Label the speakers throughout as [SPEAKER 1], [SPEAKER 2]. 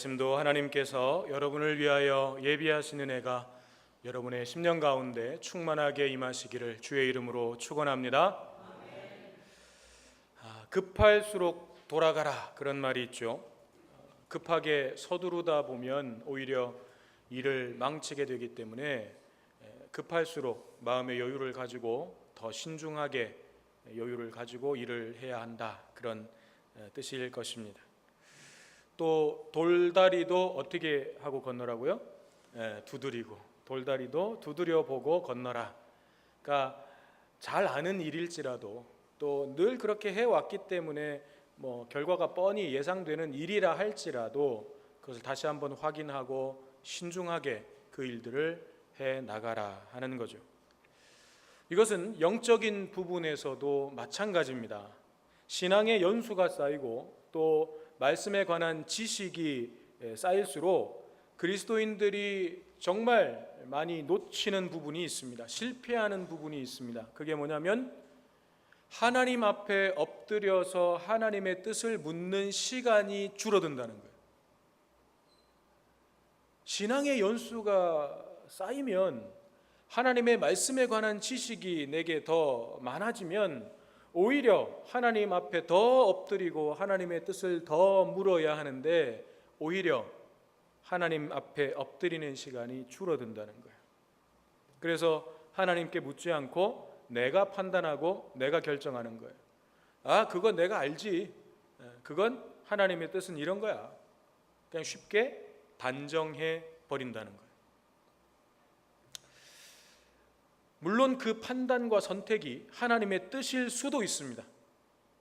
[SPEAKER 1] 아침도 하나님께서 여러분을 위하여 예비하시는 해가 여러분의 심령 가운데 충만하게 임하시기를 주의 이름으로 축원합니다. 급할수록 돌아가라, 그런 말이 있죠. 급하게 서두르다 보면 오히려 일을 망치게 되기 때문에 급할수록 마음의 여유를 가지고 더 신중하게 여유를 가지고 일을 해야 한다, 그런 뜻일 것입니다. 또 돌다리도 어떻게 하고 건너라고요? 두드리고, 돌다리도 두드려 보고 건너라. 그러니까 잘 아는 일일지라도 또 늘 그렇게 해왔기 때문에 결과가 뻔히 예상되는 일이라 할지라도 그것을 다시 한번 확인하고 신중하게 그 일들을 해 나가라 하는 거죠. 이것은 영적인 부분에서도 마찬가지입니다. 신앙의 연수가 쌓이고 또 말씀에 관한 지식이 쌓일수록 그리스도인들이 정말 많이 놓치는 부분이 있습니다. 실패하는 부분이 있습니다. 그게 뭐냐면 하나님 앞에 엎드려서 하나님의 뜻을 묻는 시간이 줄어든다는 거예요. 신앙의 연수가 쌓이면, 하나님의 말씀에 관한 지식이 내게 더 많아지면 오히려 하나님 앞에 더 엎드리고 하나님의 뜻을 더 물어야 하는데 오히려 하나님 앞에 엎드리는 시간이 줄어든다는 거예요. 그래서 하나님께 묻지 않고 내가 판단하고 내가 결정하는 거예요. 그건 내가 알지, 그건 하나님의 뜻은 이런 거야, 그냥 쉽게 단정해 버린다는 거예요. 물론 그 판단과 선택이 하나님의 뜻일 수도 있습니다.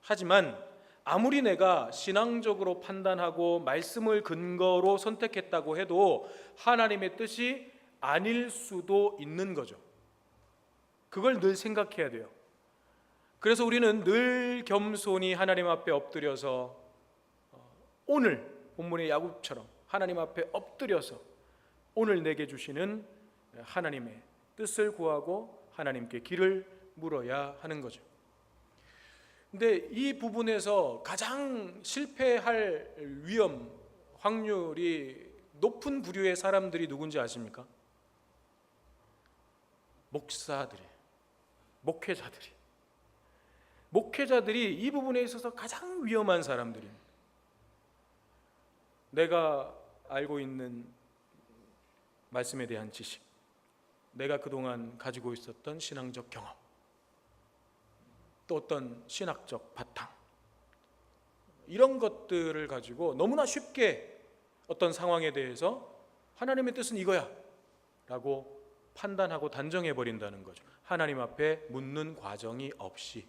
[SPEAKER 1] 하지만 아무리 내가 신앙적으로 판단하고 말씀을 근거로 선택했다고 해도 하나님의 뜻이 아닐 수도 있는 거죠. 그걸 늘 생각해야 돼요. 그래서 우리는 늘 겸손히 하나님 앞에 엎드려서 오늘 본문의 야곱처럼 하나님 앞에 엎드려서 오늘 내게 주시는 하나님의 뜻을 구하고 하나님께 길을 물어야 하는 거죠. 근데 이 부분에서 가장 실패할 위험, 확률이 높은 부류의 사람들이 누군지 아십니까? 목회자들이 이 부분에 있어서 가장 위험한 사람들입니다. 내가 알고 있는 말씀에 대한 지식, 내가 그동안 가지고 있었던 신앙적 경험, 또 어떤 신학적 바탕, 이런 것들을 가지고 너무나 쉽게 어떤 상황에 대해서 하나님의 뜻은 이거야 라고 판단하고 단정해 버린다는 거죠. 하나님 앞에 묻는 과정이 없이.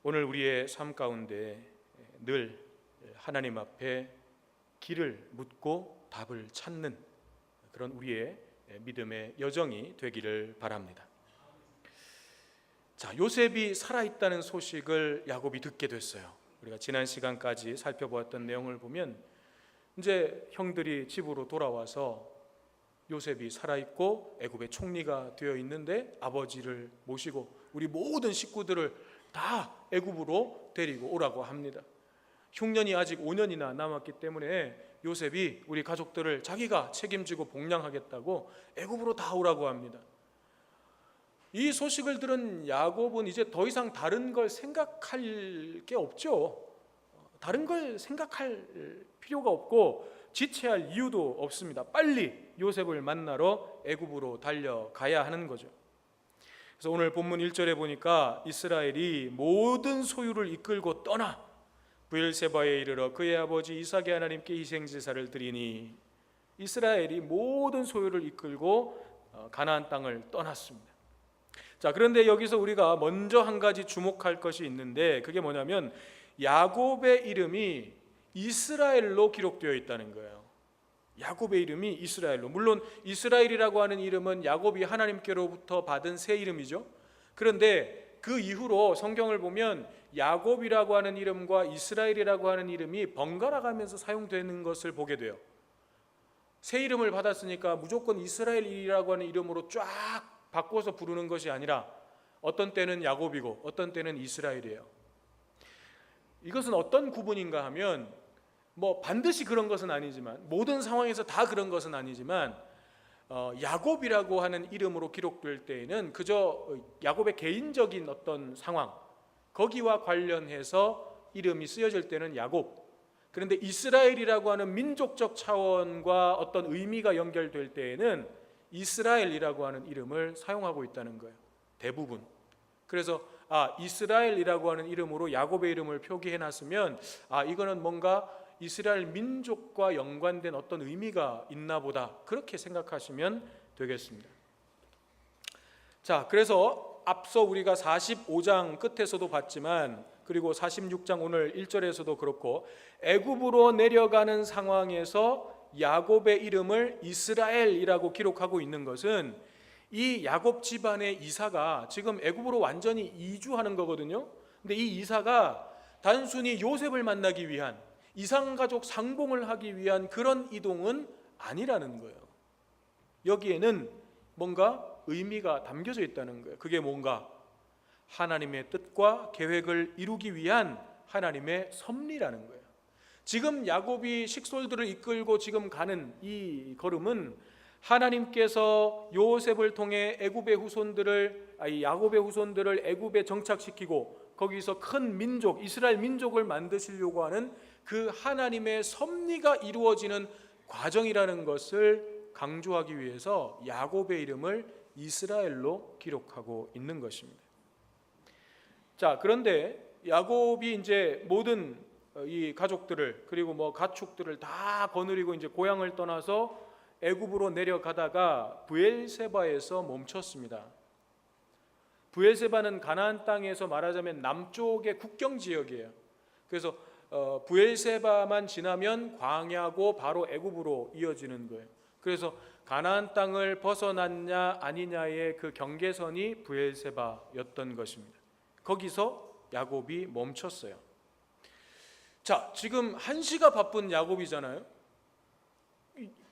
[SPEAKER 1] 오늘 우리의 삶 가운데 늘 하나님 앞에 길을 묻고 답을 찾는 그런 우리의 믿음의 여정이 되기를 바랍니다. 자, 요셉이 살아있다는 소식을 야곱이 듣게 됐어요. 우리가 지난 시간까지 살펴보았던 내용을 보면 이제 형들이 집으로 돌아와서 요셉이 살아있고 애굽의 총리가 되어 있는데 아버지를 모시고 우리 모든 식구들을 다 애굽으로 데리고 오라고 합니다. 흉년이 아직 5년이나 남았기 때문에 요셉이 우리 가족들을 자기가 책임지고 복량하겠다고 애굽으로 다 오라고 합니다. 이 소식을 들은 야곱은 이제 더 이상 다른 걸 생각할 게 없죠. 다른 걸 생각할 필요가 없고 지체할 이유도 없습니다. 빨리 요셉을 만나러 애굽으로 달려가야 하는 거죠. 그래서 오늘 본문 1절에 보니까 이스라엘이 모든 소유를 이끌고 떠나 브엘세바에 이르러 그의 아버지 이삭의 하나님께 희생제사를 드리니, 이스라엘이 모든 소유를 이끌고 가나안 땅을 떠났습니다. 자, 그런데 여기서 우리가 먼저 한 가지 주목할 것이 있는데 그게 뭐냐면 야곱의 이름이 이스라엘로 기록되어 있다는 거예요. 야곱의 이름이 이스라엘로. 물론 이스라엘이라고 하는 이름은 야곱이 하나님께로부터 받은 새 이름이죠. 그런데 그 이후로 성경을 보면 야곱이라고 하는 이름과 이스라엘이라고 하는 이름이 번갈아 가면서 사용되는 것을 보게 돼요. 새 이름을 받았으니까 무조건 이스라엘이라고 하는 이름으로 쫙 바꿔서 부르는 것이 아니라 어떤 때는 야곱이고 어떤 때는 이스라엘이에요. 이것은 어떤 구분인가 하면 뭐 반드시 그런 것은 아니지만, 모든 상황에서 다 그런 것은 아니지만, 야곱이라고 하는 이름으로 기록될 때에는 그저 야곱의 개인적인 어떤 상황, 거기와 관련해서 이름이 쓰여질 때는 야곱. 그런데 이스라엘이라고 하는 민족적 차원과 어떤 의미가 연결될 때에는 이스라엘이라고 하는 이름을 사용하고 있다는 거예요, 대부분. 그래서 이스라엘이라고 하는 이름으로 야곱의 이름을 표기해 놨으면 이거는 뭔가 이스라엘 민족과 연관된 어떤 의미가 있나 보다, 그렇게 생각하시면 되겠습니다. 자, 그래서 앞서 우리가 45장 끝에서도 봤지만, 그리고 46장 오늘 1절에서도 그렇고, 애굽으로 내려가는 상황에서 야곱의 이름을 이스라엘이라고 기록하고 있는 것은 이 야곱 집안의 이사가 지금 애굽으로 완전히 이주하는 거거든요. 근데 이 이사가 단순히 요셉을 만나기 위한, 이상가족 상봉을 하기 위한 그런 이동은 아니라는 거예요. 여기에는 뭔가 의미가 담겨져 있다는 거예요. 그게 뭔가 하나님의 뜻과 계획을 이루기 위한 하나님의 섭리라는 거예요. 지금 야곱이 식솔들을 이끌고 지금 가는 이 걸음은 하나님께서 요셉을 통해 야곱의 후손들을 애굽에 정착시키고 거기서 큰 민족, 이스라엘 민족을 만드시려고 하는 그 하나님의 섭리가 이루어지는 과정이라는 것을 강조하기 위해서 야곱의 이름을 이스라엘로 기록하고 있는 것입니다. 자, 그런데 야곱이 이제 모든 이 가족들을, 그리고 뭐 가축들을 다 거느리고 이제 고향을 떠나서 애굽으로 내려가다가 브엘세바에서 멈췄습니다. 브엘세바는 가나안 땅에서 말하자면 남쪽의 국경 지역이에요. 그래서 브엘세바만 지나면 광야고 바로 애굽으로 이어지는 거예요. 그래서 가나안 땅을 벗어났냐 아니냐의 그 경계선이 브엘세바였던 것입니다. 거기서 야곱이 멈췄어요. 자, 지금 한시가 바쁜 야곱이잖아요.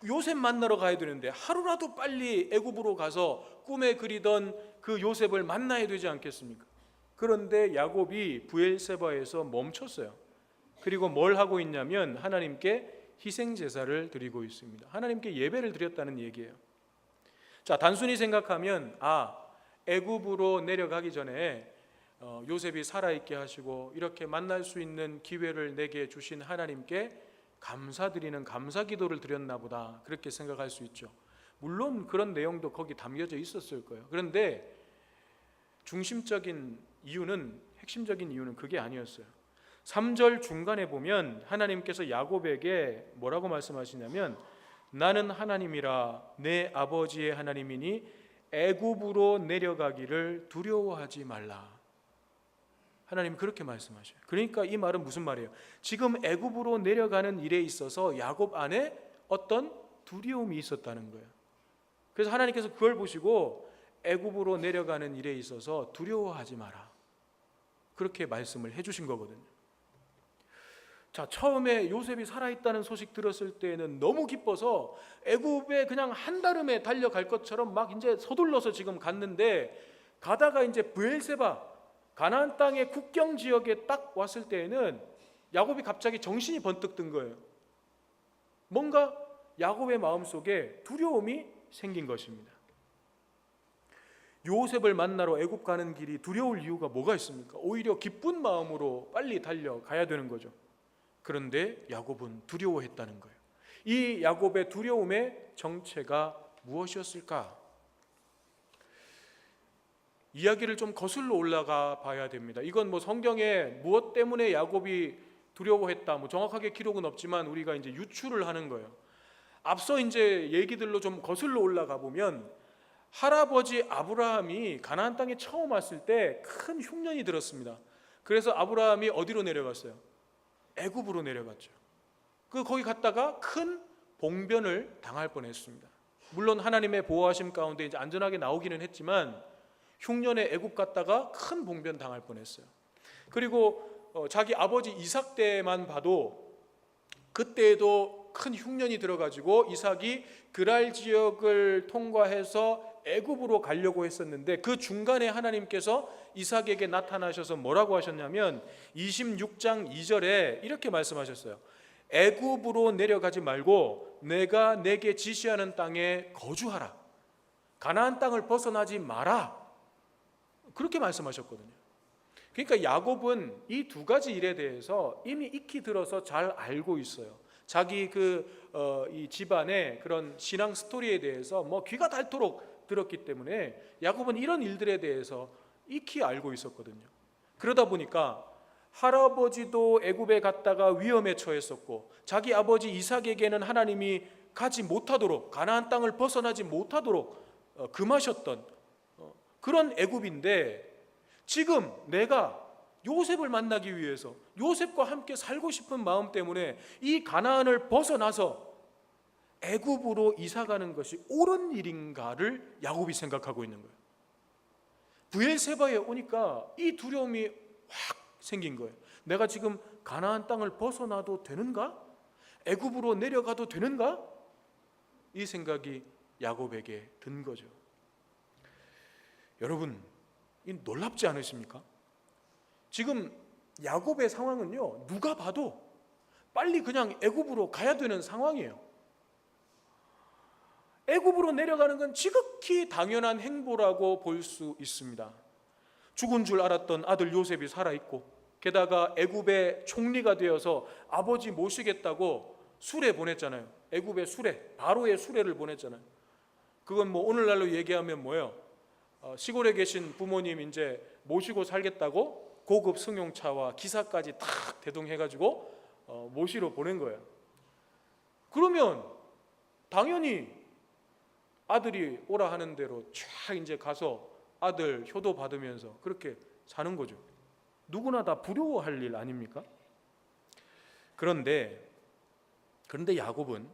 [SPEAKER 1] 요셉 만나러 가야 되는데 하루라도 빨리 애굽으로 가서 꿈에 그리던 그 요셉을 만나야 되지 않겠습니까? 그런데 야곱이 브엘세바에서 멈췄어요. 그리고 뭘 하고 있냐면 하나님께 희생 제사를 드리고 있습니다. 하나님께 예배를 드렸다는 얘기예요. 자, 단순히 생각하면 애굽으로 내려가기 전에 요셉이 살아있게 하시고 이렇게 만날 수 있는 기회를 내게 주신 하나님께 감사드리는 감사 기도를 드렸나 보다, 그렇게 생각할 수 있죠. 물론 그런 내용도 거기 담겨져 있었을 거예요. 그런데 핵심적인 이유는 그게 아니었어요. 3절 중간에 보면 하나님께서 야곱에게 뭐라고 말씀하시냐면, 나는 하나님이라 내 아버지의 하나님이니 애굽으로 내려가기를 두려워하지 말라. 하나님 그렇게 말씀하셔요. 그러니까 이 말은 무슨 말이에요? 지금 애굽으로 내려가는 일에 있어서 야곱 안에 어떤 두려움이 있었다는 거예요. 그래서 하나님께서 그걸 보시고 애굽으로 내려가는 일에 있어서 두려워하지 마라, 그렇게 말씀을 해주신 거거든요. 자, 처음에 요셉이 살아있다는 소식 들었을 때는 너무 기뻐서 애굽에 그냥 한달음에 달려갈 것처럼 막 이제 서둘러서 지금 갔는데, 가다가 이제 브엘세바 가나안 땅의 국경 지역에 딱 왔을 때에는 야곱이 갑자기 정신이 번뜩 든 거예요. 뭔가 야곱의 마음속에 두려움이 생긴 것입니다. 요셉을 만나러 애굽 가는 길이 두려울 이유가 뭐가 있습니까? 오히려 기쁜 마음으로 빨리 달려가야 되는 거죠. 그런데 야곱은 두려워했다는 거예요. 이 야곱의 두려움의 정체가 무엇이었을까? 이야기를 좀 거슬러 올라가 봐야 됩니다. 이건 뭐 성경에 무엇 때문에 야곱이 두려워했다, 뭐 정확하게 기록은 없지만 우리가 이제 유추를 하는 거예요. 앞서 이제 얘기들로 좀 거슬러 올라가 보면 할아버지 아브라함이 가나안 땅에 처음 왔을 때 큰 흉년이 들었습니다. 그래서 아브라함이 어디로 내려갔어요? 애굽으로 내려갔죠. 거기 갔다가 큰 봉변을 당할 뻔했습니다. 물론 하나님의 보호하심 가운데 이제 안전하게 나오기는 했지만 흉년에 애굽 갔다가 큰 봉변 당할 뻔했어요. 그리고 자기 아버지 이삭 때만 봐도 그때에도 큰 흉년이 들어가지고 이삭이 그랄 지역을 통과해서 애굽으로 가려고 했었는데 그 중간에 하나님께서 이삭에게 나타나셔서 뭐라고 하셨냐면 26장 2절에 이렇게 말씀하셨어요. 애굽으로 내려가지 말고 내가 내게 지시하는 땅에 거주하라. 가나안 땅을 벗어나지 마라. 그렇게 말씀하셨거든요. 그러니까 야곱은 이 두 가지 일에 대해서 이미 익히 들어서 잘 알고 있어요. 자기 이 집안의 그런 신앙 스토리에 대해서 뭐 귀가 닳도록 들었기 때문에 야곱은 이런 일들에 대해서 익히 알고 있었거든요. 그러다 보니까 할아버지도 애굽에 갔다가 위험에 처했었고 자기 아버지 이삭에게는 하나님이 가지 못하도록 가나안 땅을 벗어나지 못하도록 금하셨던 그런 애굽인데 지금 내가 요셉을 만나기 위해서 요셉과 함께 살고 싶은 마음 때문에 이 가나안을 벗어나서 애굽으로 이사가는 것이 옳은 일인가를 야곱이 생각하고 있는 거예요. 브엘세바에 오니까 이 두려움이 확 생긴 거예요. 내가 지금 가나안 땅을 벗어나도 되는가? 애굽으로 내려가도 되는가? 이 생각이 야곱에게 든 거죠. 여러분, 이 놀랍지 않으십니까? 지금 야곱의 상황은요, 누가 봐도 빨리 그냥 애굽으로 가야 되는 상황이에요. 애굽으로 내려가는 건 지극히 당연한 행보라고 볼 수 있습니다. 죽은 줄 알았던 아들 요셉이 살아있고 게다가 애굽의 총리가 되어서 아버지 모시겠다고 수레 보냈잖아요. 애굽의 수레, 바로의 수레를 보냈잖아요. 그건 뭐 오늘날로 얘기하면 뭐예요? 시골에 계신 부모님 이제 모시고 살겠다고 고급 승용차와 기사까지 탁 대동해가지고 모시러 보낸 거예요. 그러면 당연히 아들이 오라 하는 대로 쫙 이제 가서 아들 효도 받으면서 그렇게 사는 거죠. 누구나 다 부러워할 일 아닙니까? 그런데 야곱은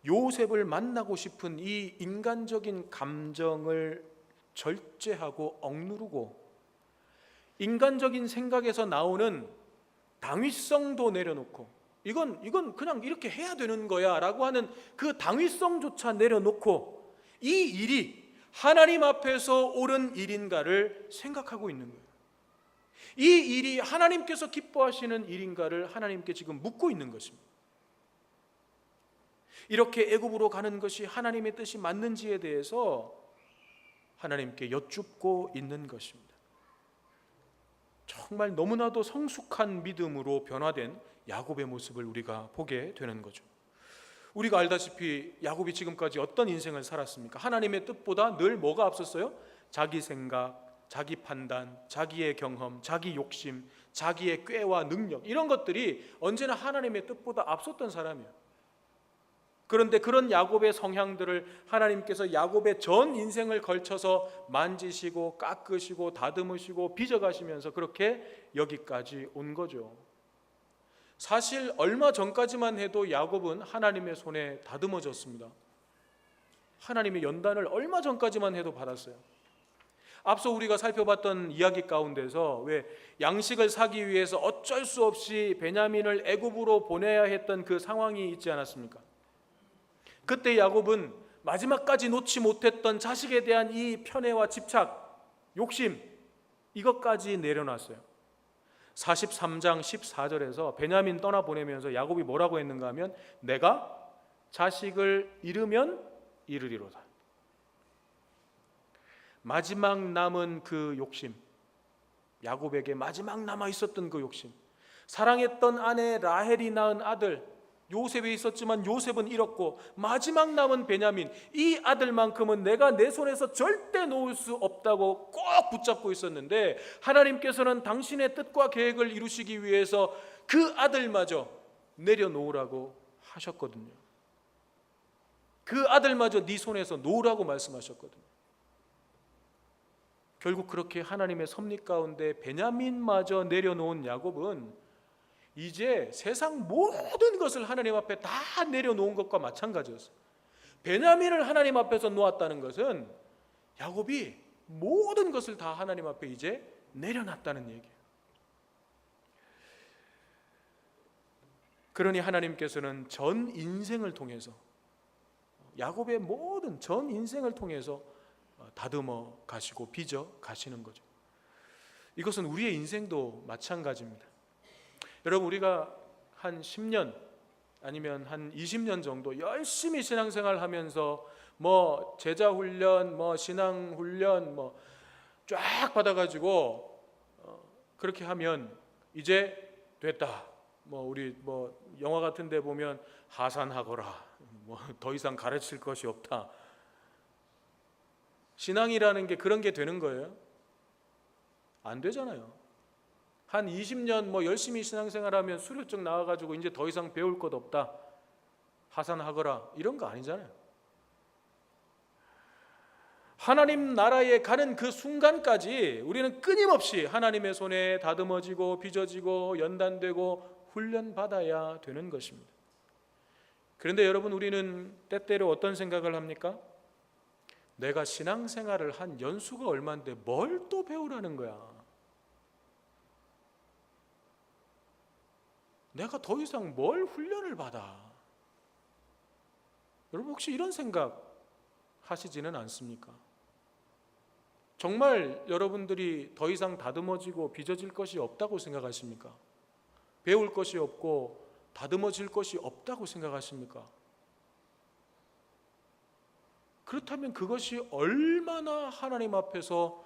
[SPEAKER 1] 요셉을 만나고 싶은 이 인간적인 감정을 절제하고 억누르고 인간적인 생각에서 나오는 당위성도 내려놓고 이건 그냥 이렇게 해야 되는 거야 라고 하는 그 당위성조차 내려놓고 이 일이 하나님 앞에서 옳은 일인가를 생각하고 있는 거예요. 이 일이 하나님께서 기뻐하시는 일인가를 하나님께 지금 묻고 있는 것입니다. 이렇게 애굽으로 가는 것이 하나님의 뜻이 맞는지에 대해서 하나님께 여쭙고 있는 것입니다. 정말 너무나도 성숙한 믿음으로 변화된 야곱의 모습을 우리가 보게 되는 거죠. 우리가 알다시피 야곱이 지금까지 어떤 인생을 살았습니까? 하나님의 뜻보다 늘 뭐가 앞섰어요? 자기 생각, 자기 판단, 자기의 경험, 자기 욕심, 자기의 꾀와 능력 이런 것들이 언제나 하나님의 뜻보다 앞섰던 사람이에요. 그런데 그런 야곱의 성향들을 하나님께서 야곱의 전 인생을 걸쳐서 만지시고 깎으시고 다듬으시고 빚어가시면서 그렇게 여기까지 온 거죠. 사실 얼마 전까지만 해도 야곱은 하나님의 손에 다듬어졌습니다. 하나님의 연단을 얼마 전까지만 해도 받았어요. 앞서 우리가 살펴봤던 이야기 가운데서 왜 양식을 사기 위해서 어쩔 수 없이 베냐민을 애굽으로 보내야 했던 그 상황이 있지 않았습니까? 그때 야곱은 마지막까지 놓지 못했던 자식에 대한 이 편애와 집착, 욕심 이것까지 내려놨어요. 43장 14절에서 베냐민 떠나보내면서 야곱이 뭐라고 했는가 하면 내가 자식을 잃으면 잃으리로다. 마지막 남은 그 욕심, 야곱에게 마지막 남아 있었던 그 욕심, 사랑했던 아내 라헬이 낳은 아들 요셉이 있었지만 요셉은 잃었고 마지막 남은 베냐민, 이 아들만큼은 내가 내 손에서 절대 놓을 수 없다고 꼭 붙잡고 있었는데 하나님께서는 당신의 뜻과 계획을 이루시기 위해서 그 아들마저 내려놓으라고 하셨거든요. 그 아들마저 네 손에서 놓으라고 말씀하셨거든요. 결국 그렇게 하나님의 섭리 가운데 베냐민마저 내려놓은 야곱은 이제 세상 모든 것을 하나님 앞에 다 내려놓은 것과 마찬가지였어요. 베냐민을 하나님 앞에서 놓았다는 것은 야곱이 모든 것을 다 하나님 앞에 이제 내려놨다는 얘기예요. 그러니 하나님께서는 전 인생을 통해서, 야곱의 모든 전 인생을 통해서 다듬어 가시고 빚어 가시는 거죠. 이것은 우리의 인생도 마찬가지입니다. 여러분, 우리가 한 10년 아니면 한 20년 정도 열심히 신앙생활 하면서 제자 훈련, 신앙 훈련 쫙 받아가지고 그렇게 하면 이제 됐다. 우리 영화 같은 데 보면 하산하거라. 더 이상 가르칠 것이 없다. 신앙이라는 게 그런 게 되는 거예요? 안 되잖아요. 한 20년 열심히 신앙생활하면 수료증 나와가지고 이제 더 이상 배울 것 없다, 하산하거라, 이런 거 아니잖아요. 하나님 나라에 가는 그 순간까지 우리는 끊임없이 하나님의 손에 다듬어지고 빚어지고 연단되고 훈련받아야 되는 것입니다. 그런데 여러분, 우리는 때때로 어떤 생각을 합니까? 내가 신앙생활을 한 연수가 얼마인데 뭘 또 배우라는 거야. 내가 더 이상 뭘 훈련을 받아. 여러분, 혹시 이런 생각 하시지는 않습니까? 정말 여러분들이 더 이상 다듬어지고 빚어질 것이 없다고 생각하십니까? 배울 것이 없고 다듬어질 것이 없다고 생각하십니까? 그렇다면 그것이 얼마나 하나님 앞에서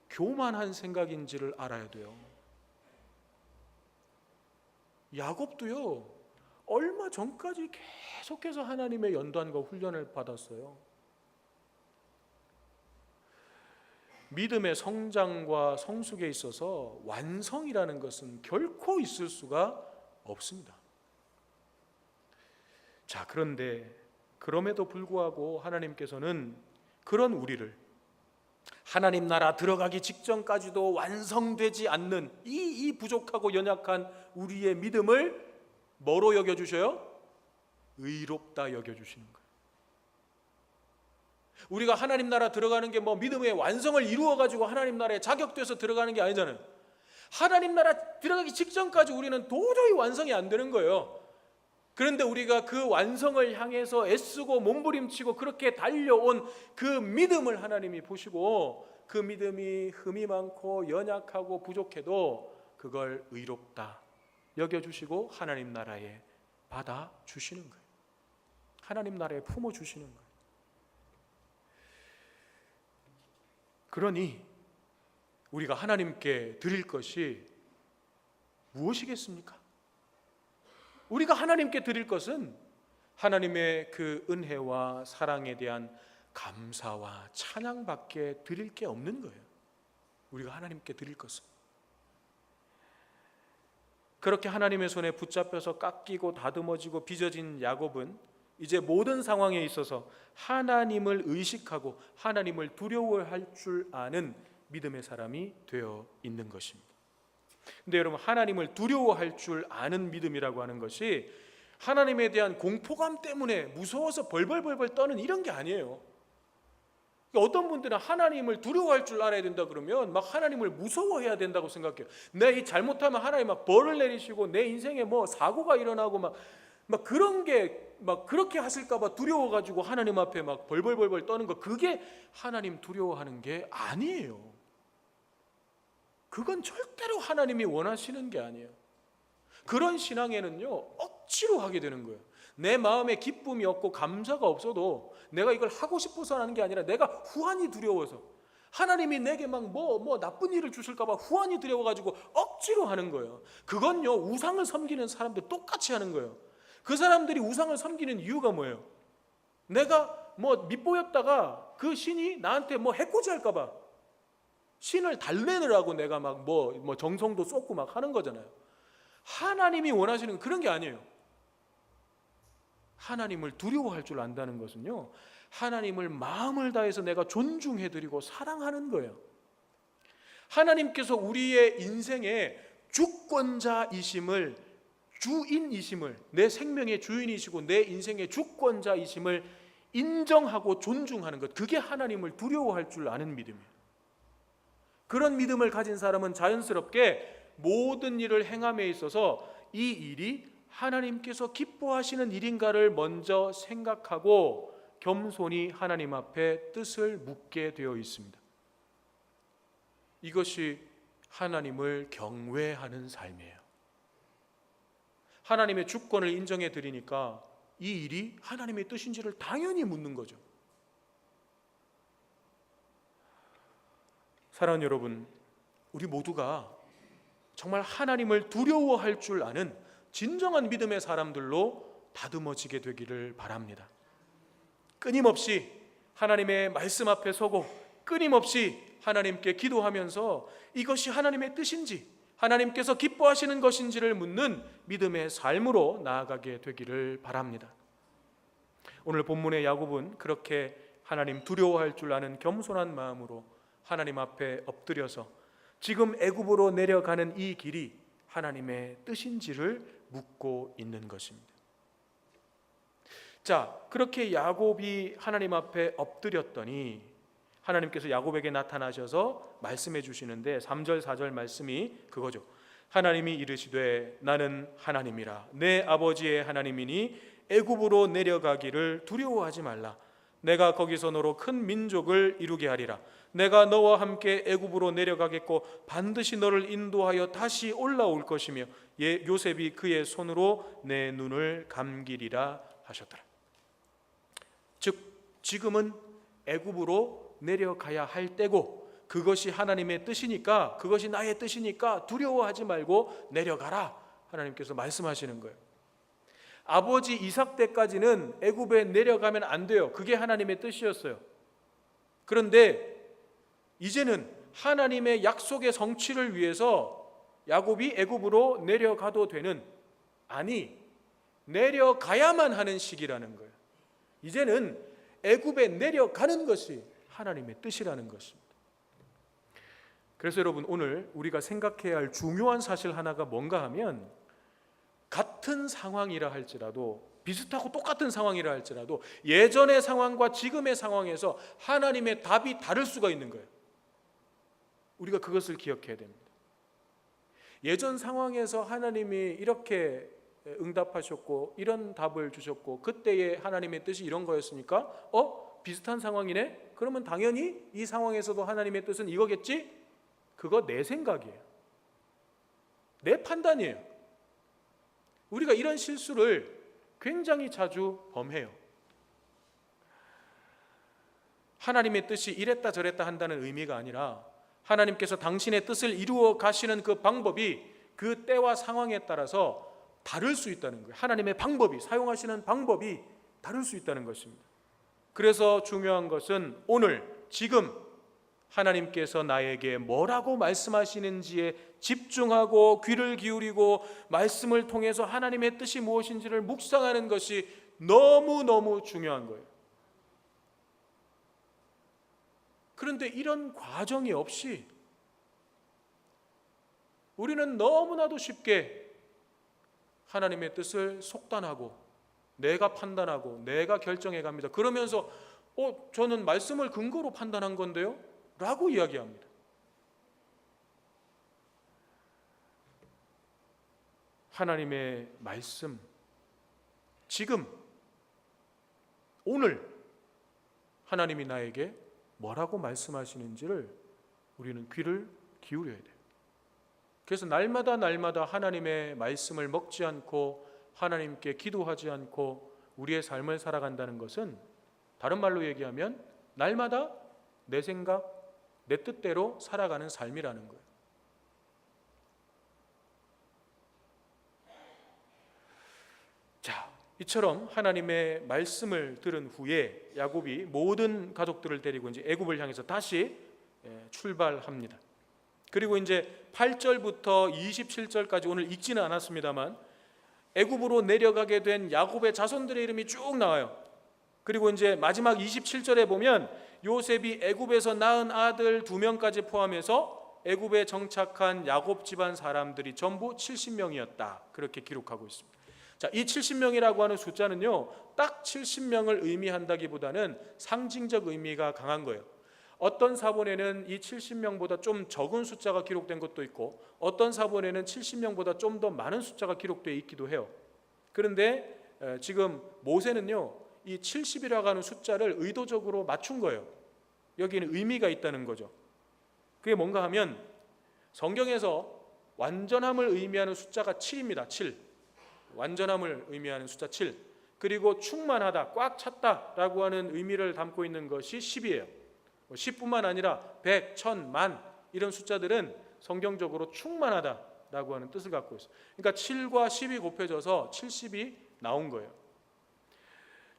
[SPEAKER 1] 교만한 생각인지를 알아야 돼요. 야곱도요, 얼마 전까지 계속해서 하나님의 연단과 훈련을 받았어요. 믿음의 성장과 성숙에 있어서 완성이라는 것은 결코 있을 수가 없습니다. 자, 그런데 그럼에도 불구하고 하나님께서는 그런 우리를 하나님 나라 들어가기 직전까지도 완성되지 않는 이 부족하고 연약한 우리의 믿음을 뭐로 여겨주셔요? 의롭다 여겨주시는 거예요. 우리가 하나님 나라 들어가는 게 믿음의 완성을 이루어가지고 하나님 나라에 자격돼서 들어가는 게 아니잖아요. 하나님 나라 들어가기 직전까지 우리는 도저히 완성이 안 되는 거예요. 그런데 우리가 그 완성을 향해서 애쓰고 몸부림치고 그렇게 달려온 그 믿음을 하나님이 보시고, 그 믿음이 흠이 많고 연약하고 부족해도 그걸 의롭다 여겨주시고 하나님 나라에 받아주시는 거예요. 하나님 나라에 품어주시는 거예요. 그러니 우리가 하나님께 드릴 것이 무엇이겠습니까? 우리가 하나님께 드릴 것은 하나님의 그 은혜와 사랑에 대한 감사와 찬양밖에 드릴 게 없는 거예요. 우리가 하나님께 드릴 것은. 그렇게 하나님의 손에 붙잡혀서 깎이고 다듬어지고 빚어진 야곱은 이제 모든 상황에 있어서 하나님을 의식하고 하나님을 두려워할 줄 아는 믿음의 사람이 되어 있는 것입니다. 근데 여러분, 하나님을 두려워할 줄 아는 믿음이라고 하는 것이 하나님에 대한 공포감 때문에 무서워서 벌벌벌벌 떠는 이런 게 아니에요. 어떤 분들은 하나님을 두려워할 줄 알아야 된다 그러면 막 하나님을 무서워해야 된다고 생각해요. 내가 이 잘못하면 하나님 막 벌을 내리시고 내 인생에 사고가 일어나고 막 그런 게 막 그렇게 하실까 봐 두려워가지고 하나님 앞에 막 벌벌벌벌 떠는 거, 그게 하나님 두려워하는 게 아니에요. 그건 절대로 하나님이 원하시는 게 아니에요. 그런 신앙에는요, 억지로 하게 되는 거예요. 내 마음에 기쁨이 없고 감사가 없어도 내가 이걸 하고 싶어서 하는 게 아니라 내가 후환이 두려워서, 하나님이 내게 막 나쁜 일을 주실까 봐 후환이 두려워가지고 억지로 하는 거예요. 그건요, 우상을 섬기는 사람들 똑같이 하는 거예요. 그 사람들이 우상을 섬기는 이유가 뭐예요? 내가 밉보였다가 그 신이 나한테 해코지 할까 봐 신을 달래느라고 내가 막 정성도 쏟고 막 하는 거잖아요. 하나님이 원하시는 건 그런 게 아니에요. 하나님을 두려워할 줄 안다는 것은요, 하나님을 마음을 다해서 내가 존중해드리고 사랑하는 거예요. 하나님께서 우리의 인생의 주권자이심을, 주인이심을, 내 생명의 주인이시고 내 인생의 주권자이심을 인정하고 존중하는 것, 그게 하나님을 두려워할 줄 아는 믿음이에요. 그런 믿음을 가진 사람은 자연스럽게 모든 일을 행함에 있어서 이 일이 하나님께서 기뻐하시는 일인가를 먼저 생각하고 겸손히 하나님 앞에 뜻을 묻게 되어 있습니다. 이것이 하나님을 경외하는 삶이에요. 하나님의 주권을 인정해 드리니까 이 일이 하나님의 뜻인지를 당연히 묻는 거죠. 사랑하는 여러분, 우리 모두가 정말 하나님을 두려워할 줄 아는 진정한 믿음의 사람들로 다듬어지게 되기를 바랍니다. 끊임없이 하나님의 말씀 앞에 서고 끊임없이 하나님께 기도하면서 이것이 하나님의 뜻인지, 하나님께서 기뻐하시는 것인지를 묻는 믿음의 삶으로 나아가게 되기를 바랍니다. 오늘 본문의 야곱은 그렇게 하나님 두려워할 줄 아는 겸손한 마음으로 하나님 앞에 엎드려서 지금 애굽으로 내려가는 이 길이 하나님의 뜻인지를 묻고 있는 것입니다. 자, 그렇게 야곱이 하나님 앞에 엎드렸더니 하나님께서 야곱에게 나타나셔서 말씀해 주시는데 3절 4절 말씀이 그거죠. 하나님이 이르시되 나는 하나님이라 내 아버지의 하나님이니 애굽으로 내려가기를 두려워하지 말라. 내가 거기서 너로 큰 민족을 이루게 하리라. 내가 너와 함께 애굽으로 내려가겠고 반드시 너를 인도하여 다시 올라올 것이며 요셉이 그의 손으로 내 눈을 감기리라 하셨더라. 즉 지금은 애굽으로 내려가야 할 때고 그것이 하나님의 뜻이니까, 그것이 나의 뜻이니까 두려워하지 말고 내려가라 하나님께서 말씀하시는 거예요. 아버지 이삭 때까지는 애굽에 내려가면 안 돼요. 그게 하나님의 뜻이었어요. 그런데 이제는 하나님의 약속의 성취를 위해서 야곱이 애굽으로 내려가도 되는, 아니 내려가야만 하는 시기라는 거예요. 이제는 애굽에 내려가는 것이 하나님의 뜻이라는 것입니다. 그래서 여러분, 오늘 우리가 생각해야 할 중요한 사실 하나가 뭔가 하면, 같은 상황이라 할지라도, 비슷하고 똑같은 상황이라 할지라도 예전의 상황과 지금의 상황에서 하나님의 답이 다를 수가 있는 거예요. 우리가 그것을 기억해야 됩니다. 예전 상황에서 하나님이 이렇게 응답하셨고 이런 답을 주셨고 그때의 하나님의 뜻이 이런 거였으니까 비슷한 상황이네? 그러면 당연히 이 상황에서도 하나님의 뜻은 이거겠지? 그거 내 생각이에요. 내 판단이에요. 우리가 이런 실수를 굉장히 자주 범해요. 하나님의 뜻이 이랬다 저랬다 한다는 의미가 아니라 하나님께서 당신의 뜻을 이루어 가시는 그 방법이 그 때와 상황에 따라서 다를 수 있다는 거예요. 하나님의 방법이, 사용하시는 방법이 다를 수 있다는 것입니다. 그래서 중요한 것은 오늘 지금 하나님께서 나에게 뭐라고 말씀하시는지에 집중하고 귀를 기울이고 말씀을 통해서 하나님의 뜻이 무엇인지를 묵상하는 것이 너무너무 중요한 거예요. 그런데 이런 과정이 없이 우리는 너무나도 쉽게 하나님의 뜻을 속단하고 내가 판단하고 내가 결정해 갑니다. 그러면서 저는 말씀을 근거로 판단한 건데요? 라고 이야기합니다. 하나님의 말씀, 지금 오늘 하나님이 나에게 뭐라고 말씀하시는지를 우리는 귀를 기울여야 돼요. 그래서 날마다 하나님의 말씀을 먹지 않고 하나님께 기도하지 않고 우리의 삶을 살아간다는 것은, 다른 말로 얘기하면 날마다 내 생각, 내 뜻대로 살아가는 삶이라는 거예요. 자, 이처럼 하나님의 말씀을 들은 후에 야곱이 모든 가족들을 데리고 이제 애굽을 향해서 다시 출발합니다. 그리고 이제 8절부터 27절까지 오늘 읽지는 않았습니다만 애굽으로 내려가게 된 야곱의 자손들의 이름이 쭉 나와요. 그리고 이제 마지막 27절에 보면 요셉이 애굽에서 낳은 아들 2명까지 포함해서 애굽에 정착한 야곱 집안 사람들이 전부 70명이었다. 그렇게 기록하고 있습니다. 자, 이 70명이라고 하는 숫자는요, 딱 70명을 의미한다기보다는 상징적 의미가 강한 거예요. 어떤 사본에는 이 70명보다 좀 적은 숫자가 기록된 것도 있고 어떤 사본에는 70명보다 좀 더 많은 숫자가 기록되어 있기도 해요. 그런데 지금 모세는요, 이 70이라고 하는 숫자를 의도적으로 맞춘 거예요. 여기는 의미가 있다는 거죠. 그게 뭔가 하면 성경에서 완전함을 의미하는 숫자가 7입니다. 7. 완전함을 의미하는 숫자 7. 그리고 충만하다, 꽉 찼다라고 하는 의미를 담고 있는 것이 10이에요. 10뿐만 아니라 100, 1000, 만 이런 숫자들은 성경적으로 충만하다라고 하는 뜻을 갖고 있어요. 그러니까 7과 10이 곱해져서 70이 나온 거예요.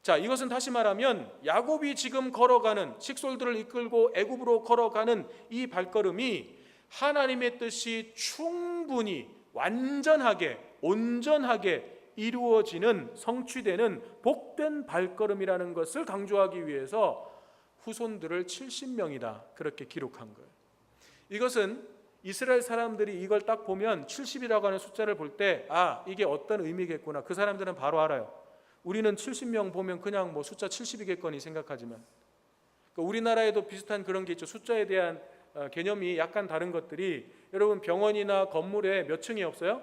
[SPEAKER 1] 자, 이것은 다시 말하면 야곱이 지금 걸어가는, 식솔들을 이끌고 애굽으로 걸어가는 이 발걸음이 하나님의 뜻이 충분히 완전하게 온전하게 이루어지는, 성취되는 복된 발걸음이라는 것을 강조하기 위해서 후손들을 70명이다 그렇게 기록한 거예요. 이것은 이스라엘 사람들이 이걸 딱 보면 70이라고 하는 숫자를 볼 때 이게 어떤 의미겠구나, 그 사람들은 바로 알아요. 우리는 70명 보면 그냥 뭐 숫자 70이겠거니 생각하지만, 그러니까 우리나라에도 비슷한 그런 게 있죠. 숫자에 대한 개념이 약간 다른 것들이, 여러분 병원이나 건물에 몇 층이 없어요?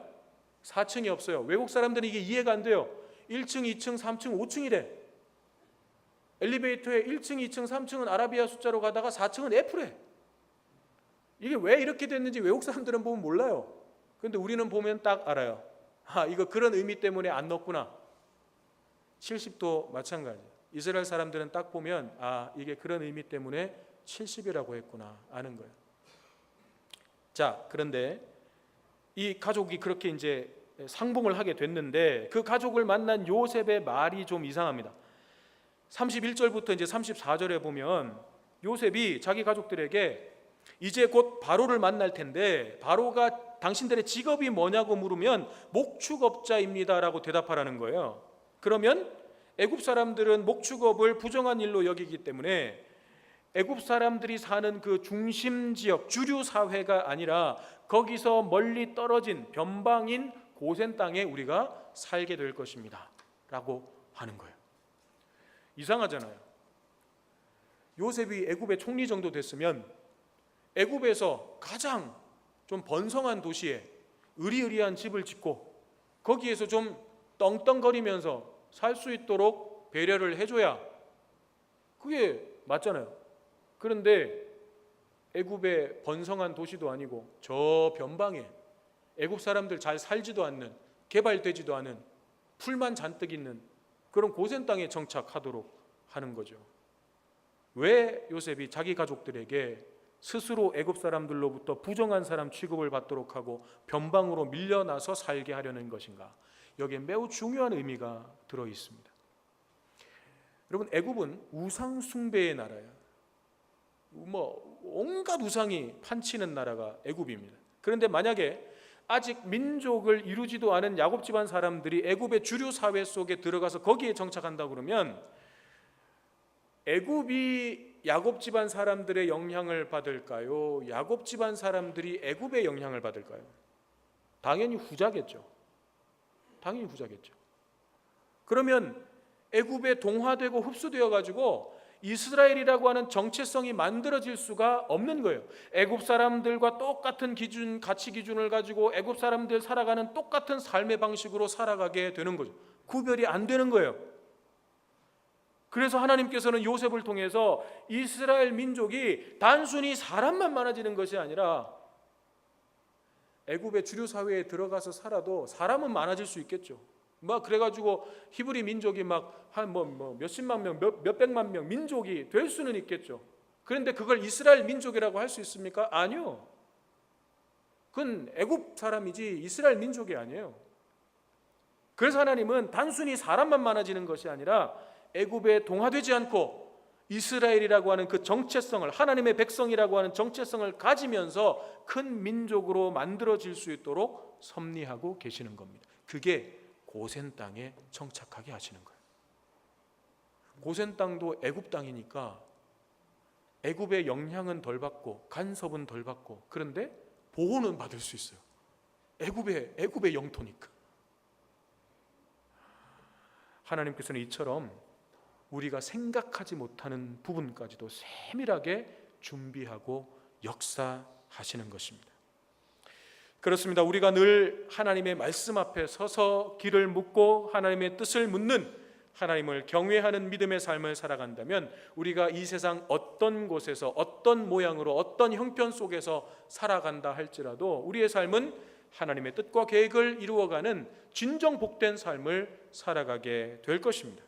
[SPEAKER 1] 4층이 없어요. 외국 사람들은 이게 이해가 안 돼요. 1층, 2층, 3층, 5층이래. 엘리베이터에 1층, 2층, 3층은 아라비아 숫자로 가다가 4층은 F래. 이게 왜 이렇게 됐는지 외국 사람들은 보면 몰라요. 그런데 우리는 보면 딱 알아요. 이거 그런 의미 때문에 안 넣었구나. 70도 마찬가지. 이스라엘 사람들은 딱 보면 이게 그런 의미 때문에 70이라고 했구나 아는 거예요. 자, 그런데 이 가족이 그렇게 이제 상봉을 하게 됐는데 그 가족을 만난 요셉의 말이 좀 이상합니다. 31절부터 이제 34절에 보면 요셉이 자기 가족들에게 이제 곧 바로를 만날 텐데 바로가 당신들의 직업이 뭐냐고 물으면 목축업자입니다라고 대답하라는 거예요. 그러면 애굽 사람들은 목축업을 부정한 일로 여기기 때문에 애굽 사람들이 사는 그 중심 지역, 주류 사회가 아니라 거기서 멀리 떨어진 변방인 고센 땅에 우리가 살게 될 것입니다 라고 하는 거예요. 이상하잖아요. 요셉이 애굽의 총리 정도 됐으면 애굽에서 가장 좀 번성한 도시에 으리으리한 집을 짓고 거기에서 좀 떵떵거리면서 살 수 있도록 배려를 해줘야 그게 맞잖아요. 그런데 애굽의 번성한 도시도 아니고 저 변방에 애굽 사람들 잘 살지도 않는, 개발되지도 않은, 풀만 잔뜩 있는 그런 고센 땅에 정착하도록 하는 거죠. 왜 요셉이 자기 가족들에게 스스로 애굽 사람들로부터 부정한 사람 취급을 받도록 하고 변방으로 밀려나서 살게 하려는 것인가? 여기에 매우 중요한 의미가 들어 있습니다. 여러분, 애굽은 우상 숭배의 나라예요. 온갖 우상이 판치는 나라가 애굽입니다. 그런데 만약에 아직 민족을 이루지도 않은 야곱 집안 사람들이 애굽의 주류 사회 속에 들어가서 거기에 정착한다 그러면 애굽이 야곱 집안 사람들의 영향을 받을까요? 야곱 집안 사람들이 애굽의 영향을 받을까요? 당연히 후자겠죠. 당연히 후자겠죠. 그러면 애굽에 동화되고 흡수되어 가지고 이스라엘이라고 하는 정체성이 만들어질 수가 없는 거예요. 애굽 사람들과 똑같은 기준, 가치 기준을 가지고 애굽 사람들 살아가는 똑같은 삶의 방식으로 살아가게 되는 거죠. 구별이 안 되는 거예요. 그래서 하나님께서는 요셉을 통해서 이스라엘 민족이 단순히 사람만 많아지는 것이 아니라 애굽의 주류 사회에 들어가서 살아도 사람은 많아질 수 있겠죠. 그래가지고 히브리 민족이 몇십만 명, 몇백만 명 민족이 될 수는 있겠죠. 그런데 그걸 이스라엘 민족이라고 할 수 있습니까? 아니요. 그건 애굽 사람이지 이스라엘 민족이 아니에요. 그래서 하나님은 단순히 사람만 많아지는 것이 아니라 애굽에 동화되지 않고 이스라엘이라고 하는 그 정체성을, 하나님의 백성이라고 하는 정체성을 가지면서 큰 민족으로 만들어질 수 있도록 섭리하고 계시는 겁니다. 그게 고센 땅에 정착하게 하시는 거예요. 고센 땅도 애굽 땅이니까 애굽의 영향은 덜 받고 간섭은 덜 받고, 그런데 보호는 받을 수 있어요. 애굽의 영토니까. 하나님께서는 이처럼 우리가 생각하지 못하는 부분까지도 세밀하게 준비하고 역사하시는 것입니다. 그렇습니다. 우리가 늘 하나님의 말씀 앞에 서서 길을 묻고 하나님의 뜻을 묻는, 하나님을 경외하는 믿음의 삶을 살아간다면 우리가 이 세상 어떤 곳에서 어떤 모양으로 어떤 형편 속에서 살아간다 할지라도 우리의 삶은 하나님의 뜻과 계획을 이루어가는 진정 복된 삶을 살아가게 될 것입니다.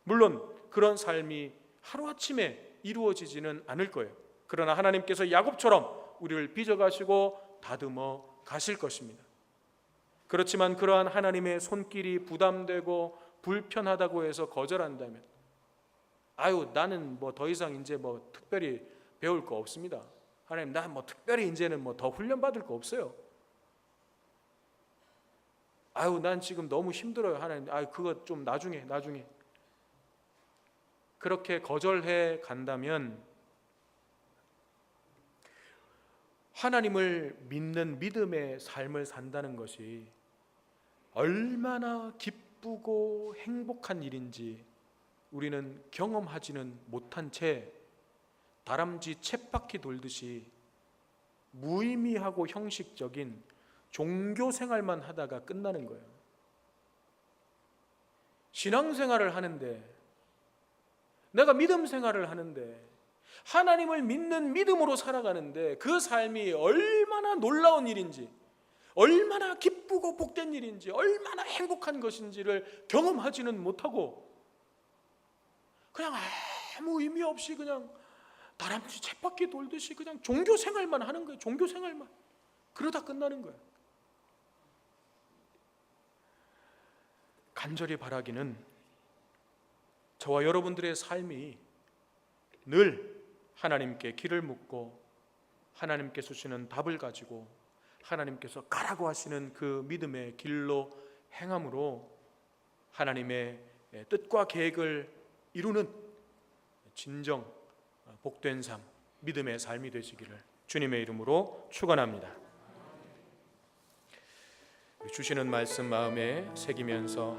[SPEAKER 1] 물론 그런 삶이 하루아침에 이루어지지는 않을 거예요. 그러나 하나님께서 야곱처럼 우리를 빚어가시고 다듬어 가실 것입니다. 그렇지만 그러한 하나님의 손길이 부담되고 불편하다고 해서 거절한다면, 나는 뭐 더 이상 이제 뭐 특별히 배울 거 없습니다. 하나님, 난 뭐 특별히 이제는 뭐 더 훈련 받을 거 없어요. 난 지금 너무 힘들어요. 하나님, 그거 좀 나중에. 그렇게 거절해 간다면 하나님을 믿는 믿음의 삶을 산다는 것이 얼마나 기쁘고 행복한 일인지 우리는 경험하지는 못한 채 다람쥐 쳇바퀴 돌듯이 무의미하고 형식적인 종교 생활만 하다가 끝나는 거예요. 신앙생활을 하는데, 내가 믿음 생활을 하는데, 하나님을 믿는 믿음으로 살아가는데 그 삶이 얼마나 놀라운 일인지, 얼마나 기쁘고 복된 일인지, 얼마나 행복한 것인지를 경험하지는 못하고 그냥 아무 의미 없이 그냥 다람쥐 쳇바퀴 돌듯이 그냥 종교 생활만 하는 거예요. 종교 생활만. 그러다 끝나는 거예요. 간절히 바라기는 저와 여러분들의 삶이 늘 하나님께 길을 묻고 하나님께서 주시는 답을 가지고 하나님께서 가라고 하시는 그 믿음의 길로 행함으로 하나님의 뜻과 계획을 이루는 진정 복된 삶, 믿음의 삶이 되시기를 주님의 이름으로 축원합니다. 주시는 말씀 마음에 새기면서